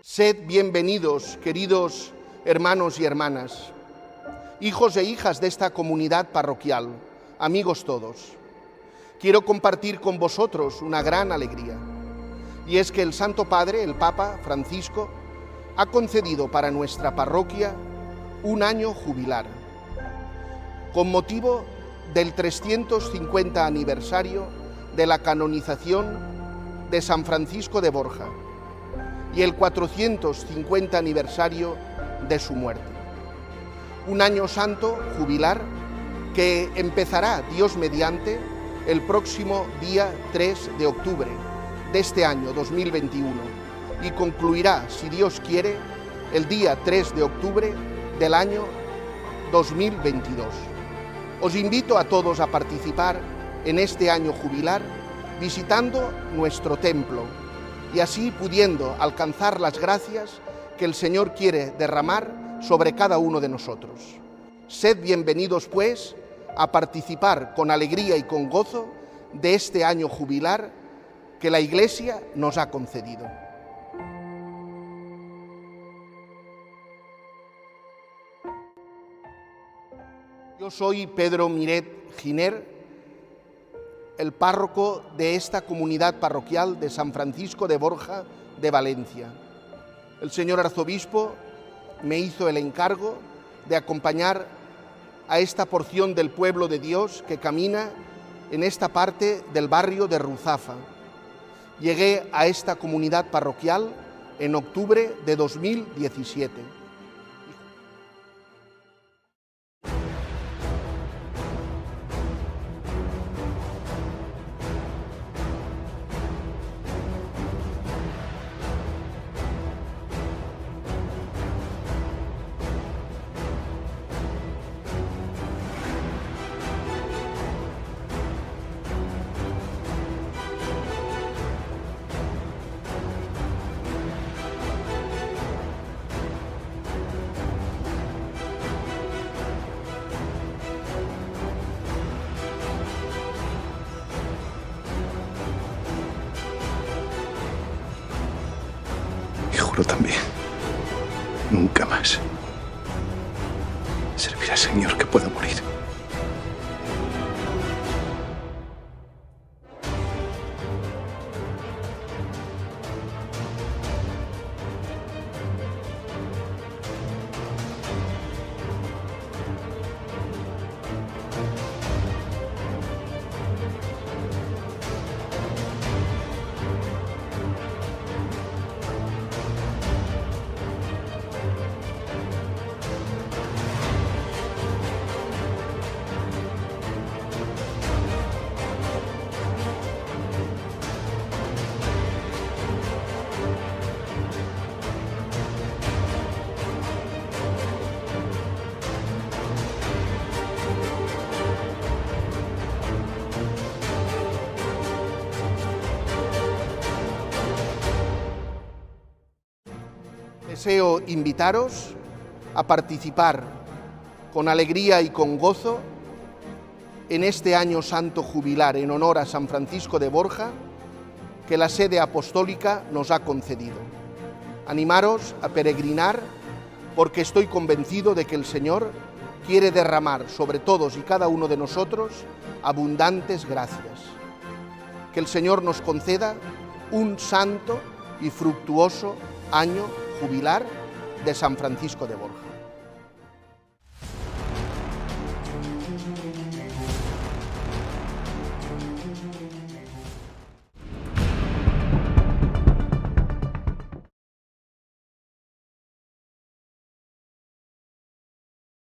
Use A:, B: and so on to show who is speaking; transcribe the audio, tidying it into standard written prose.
A: Sed bienvenidos, queridos hermanos y hermanas, hijos e hijas de esta comunidad parroquial, amigos todos. Quiero compartir con vosotros una gran alegría, y es que el Santo Padre, el Papa Francisco, ha concedido para nuestra parroquia un año jubilar, con motivo del 350 aniversario de la canonización de San Francisco de Borja y el 450 aniversario de su muerte. Un año santo jubilar que empezará, Dios mediante, el próximo día 3 de octubre de este año 2021 y concluirá, si Dios quiere, el día 3 de octubre del año 2022. Os invito a todos a participar en este año jubilar visitando nuestro templo y así pudiendo alcanzar las gracias que el Señor quiere derramar sobre cada uno de nosotros. Sed bienvenidos, pues, a participar con alegría y con gozo de este año jubilar que la Iglesia nos ha concedido. Yo soy Pedro Miret Giner, el párroco de esta comunidad parroquial de San Francisco de Borja de Valencia. El señor arzobispo me hizo el encargo de acompañar a esta porción del pueblo de Dios que camina en esta parte del barrio de Ruzafa. Llegué a esta comunidad parroquial en octubre de 2017.
B: Y juro también, nunca más servir al Señor que pueda morir.
A: Deseo invitaros a participar con alegría y con gozo en este año santo jubilar en honor a San Francisco de Borja que la sede apostólica nos ha concedido. Animaros a peregrinar porque estoy convencido de que el Señor quiere derramar sobre todos y cada uno de nosotros abundantes gracias. Que el Señor nos conceda un santo y fructuoso año jubilar de San Francisco de Borja.